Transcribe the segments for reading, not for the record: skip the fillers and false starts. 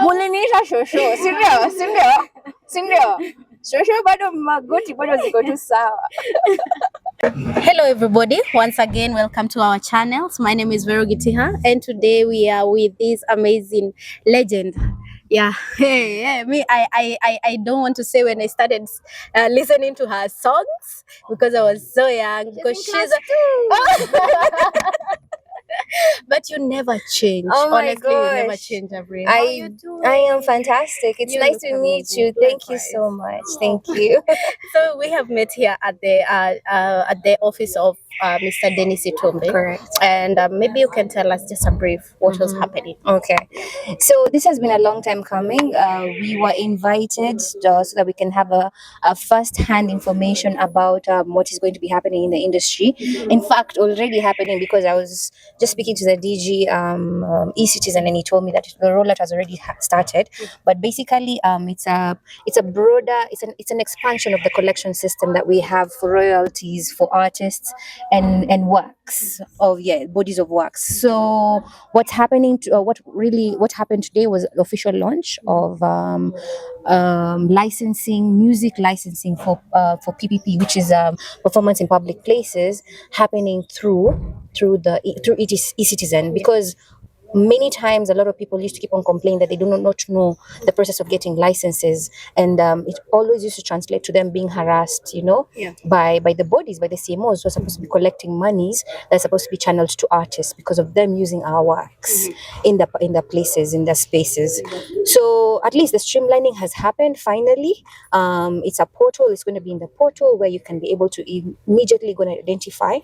Mulinisha shosho. Sindio. Shosho bado magoti bado ziko tu sawa. Hello everybody, once again welcome to our channels. My name is Vero Gitiha and today we are with this amazing legend. Yeah, hey, me, I don't want to say when I started listening to her songs because I was so young. Because she's but you never change. Oh my Honestly, you never gosh. change, Avril. I am fantastic. It's nice to meet you. Thank you so much. Thank you. So we have met here at the office of Mr. Dennis Itombe. Correct. And maybe you can tell us just a brief what was happening. Okay. So this has been a long time coming. We were invited so that we can have a first-hand information about what is going to be happening in the industry. In fact, already happening because I was just speaking to the DG eCitizen, and he told me that the rollout has already started. But basically, it's a broader, it's an expansion of the collection system that we have for royalties for artists and works of bodies of works. So what's happening to what happened today was the official launch of music licensing for PPP, which is performance in public places, happening through eCitizen, because many times a lot of people used to keep on complaining that they do not know the process of getting licenses, and it always used to translate to them being harassed, by the bodies, by the CMOs who are supposed to be collecting monies that are supposed to be channeled to artists because of them using our works in the places, in the spaces. So at least the streamlining has happened finally. It's a portal. It's going to be in the portal where you can be able to immediately go and identify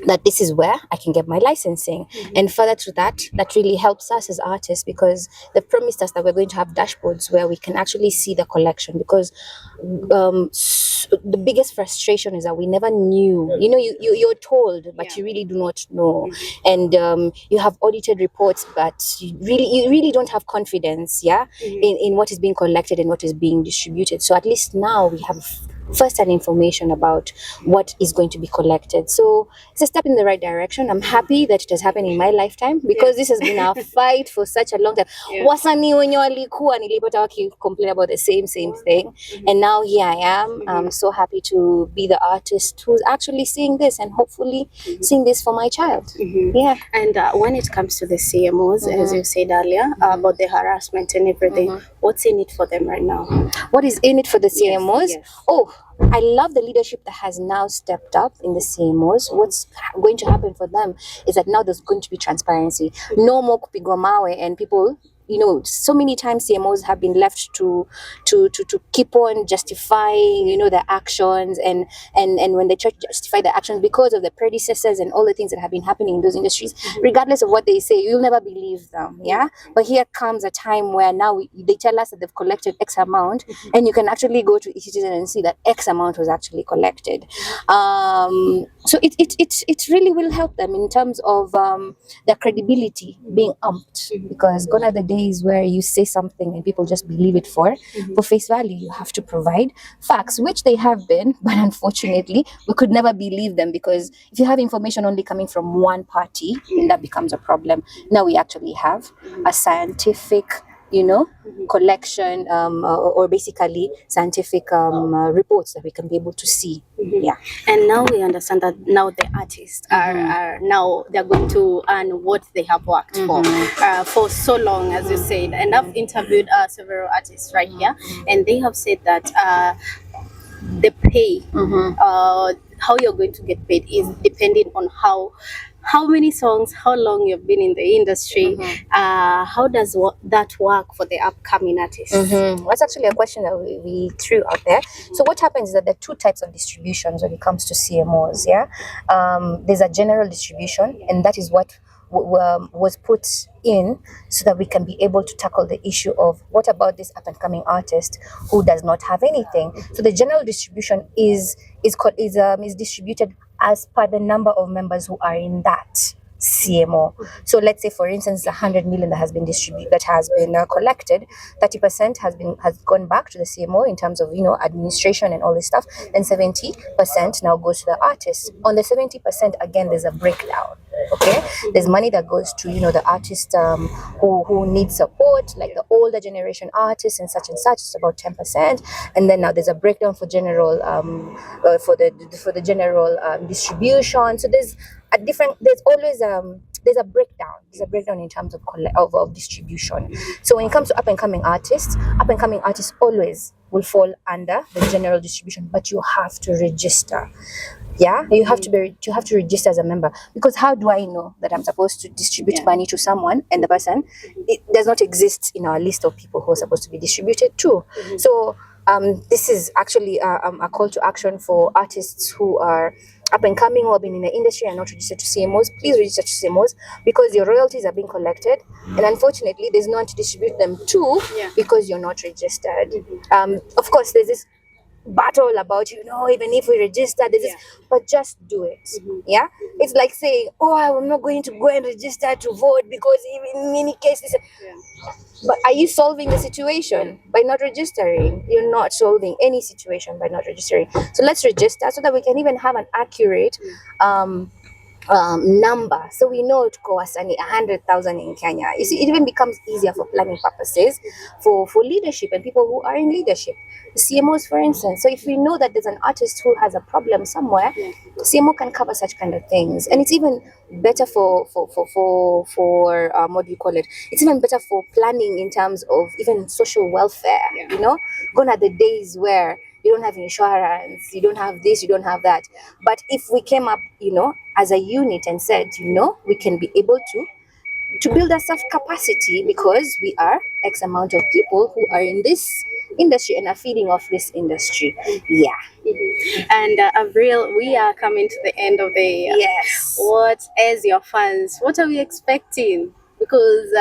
that this is where I can get my licensing. And further to that really helps us as artists, because they promised us that we're going to have dashboards where we can actually see the collection, because the biggest frustration is that we never knew. You're told, but you really do not know. And you have audited reports, but you really don't have confidence in what is being collected and what is being distributed. So at least now we have first-hand information about what is going to be collected. So it's a step in the right direction. I'm happy that it has happened in my lifetime, because this has been our fight for such a long time. Wasani wenye walikuwa nilipata waki-complain about the same thing, and now here I am. I'm so happy to be the artist who's actually seeing this, and hopefully seeing this for my child. Yeah. And when it comes to the CMOs, as you said earlier, about the harassment and everything, what's in it for them right now? What is in it for the CMOs? Yes. Oh, I love the leadership that has now stepped up in the CMOs. What's going to happen for them is that now there's going to be transparency. No more kupigwa mawe, and people, so many times CMOs have been left to keep on justifying, their actions, and when they try to justify their actions because of the predecessors and all the things that have been happening in those industries, regardless of what they say, you'll never believe them. Yeah. But here comes a time where now they tell us that they've collected X amount, and you can actually go to eCitizen and see that X amount was actually collected. So it really will help them in terms of their credibility being upped, because gone are the days where you say something and people just believe it for face value. You have to provide facts, which they have been, but unfortunately we could never believe them, because if you have information only coming from one party, then that becomes a problem. Now we actually have a scientific collection or basically scientific reports that we can be able to see. Yeah. And now we understand that now the artists are now they're going to earn what they have worked for so long, as you said. And I've interviewed several artists right here, and they have said that the pay, how you're going to get paid, is depending on how many songs, how long you've been in the industry. How does that work for the upcoming artists? That's actually a question that we threw out there. So what happens is that there are two types of distributions when it comes to CMOs. There's a general distribution, and that is what was put in so that we can be able to tackle the issue of what about this up and coming artist who does not have anything. So the general distribution is distributed as per the number of members who are in that CMO. So let's say, for instance, the 100 million that has been collected, 30% has gone back to the CMO in terms of administration and all this stuff. Then 70% now goes to the artist. On the 70%, again, there's a breakdown. Okay, there's money that goes to, you know, the artists who need support, like the older generation artists and such, it's about 10%. And then now there's a breakdown for general for the general distribution. So there's a different, there's always there's a breakdown in terms of of distribution. So when it comes to up and coming artists always will fall under the general distribution, but you have to register. Yeah, you have to register as a member, because how do I know that I'm supposed to distribute money to someone and the person it does not exist in our list of people who are supposed to be distributed to? So this is actually a call to action for artists who are up and coming or been in the industry and not registered to CMOs. Please register to CMOs, because your royalties are being collected, and unfortunately there's no one to distribute them to because you're not registered. Of course there's this battle about, you know, even if we register this is, but just do it. Yeah, it's like saying, oh, I'm not going to go and register to vote because even in any case this, but are you solving the situation by not registering? You're not solving any situation by not registering. So let's register so that we can even have an accurate number, so we know to go 100,000 in Kenya. You see, it even becomes easier for planning purposes, for leadership and people who are in leadership, CMOs for instance. So if we know that there's an artist who has a problem somewhere, CMO can cover such kind of things. And it's even better for what do you call it, it's even better for planning in terms of even social welfare. You know, gone are the days where you don't have insurance, you don't have this, you don't have that. But if we came up, you know, as a unit and said, you know, we can be able to build a self capacity because we are X amount of people who are in this industry and are feeding off this industry. Yeah. And Avril, we are coming to the end of the year. Yes. What, as your fans, what are we expecting? Because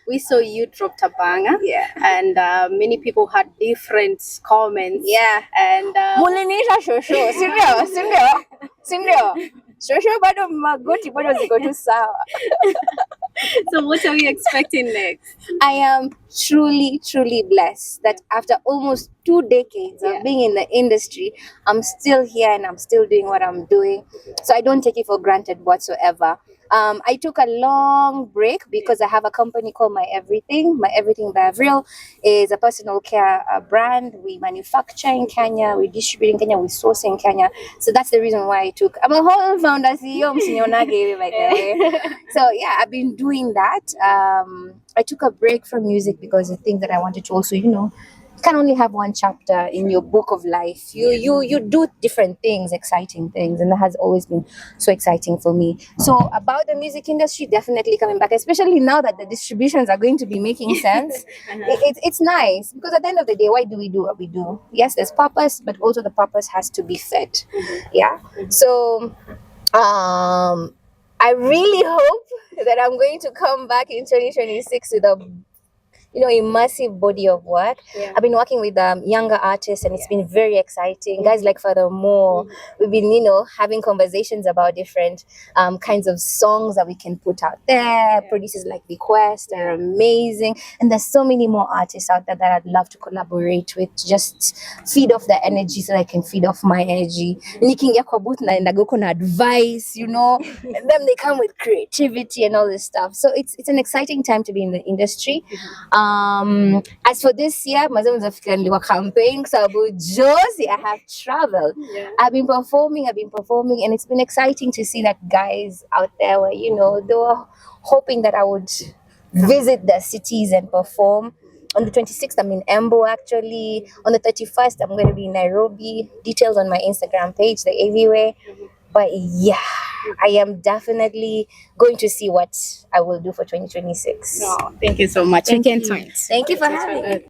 we saw you dropped a banger, and many people had different comments. And Mulinisha shosho, sindio. Shosho bado magoti bado ziko tu sawa. so what are we expecting next? I am truly blessed that after almost 2 decades of being in the industry, I'm still here and I'm still doing what I'm doing. So I don't take it for granted whatsoever. I took a long break because I have a company called My Everything. My Everything by Avril is a personal care brand. We manufacture in Kenya, we distribute in Kenya, we source in Kenya. So that's the reason why I'm a whole founder CEO, msinionage by the way. So yeah, I've been doing that. I took a break from music because I think that I wanted to also, you know, can only have one chapter in your book of life. You do different things, exciting things, and that has always been so exciting for me. So about the music industry, definitely coming back, especially now that the distributions are going to be making sense. It's nice because at the end of the day, why do we do what we do? Yes, there's purpose, but also the purpose has to be fed. Yeah. So I really hope that I'm going to come back in 2026 with a, you know, a massive body of work. I've been working with younger artists and it's been very exciting. Guys like Furthermore, we've been, you know, having conversations about different kinds of songs that we can put out there. Producers like Bequest are amazing. And there's so many more artists out there that I'd love to collaborate with, to just feed off their energy so that I can feed off my energy. Nikiingia kwa booth na go na advice, you know, and then they come with creativity and all this stuff. So it's an exciting time to be in the industry. As for this year, nilikuwa campaign sababu Josie, I have traveled. I've been performing and it's been exciting to see that guys out there were, you know, they were hoping that I would visit the cities and perform. On the 26th, I'm in Embo actually. On the 31st, I'm going to be in Nairobi. Details on my Instagram page, the AV Way. But yeah, I am definitely going to see what I will do for 2026. Oh, thank you so much. Thank you for having me.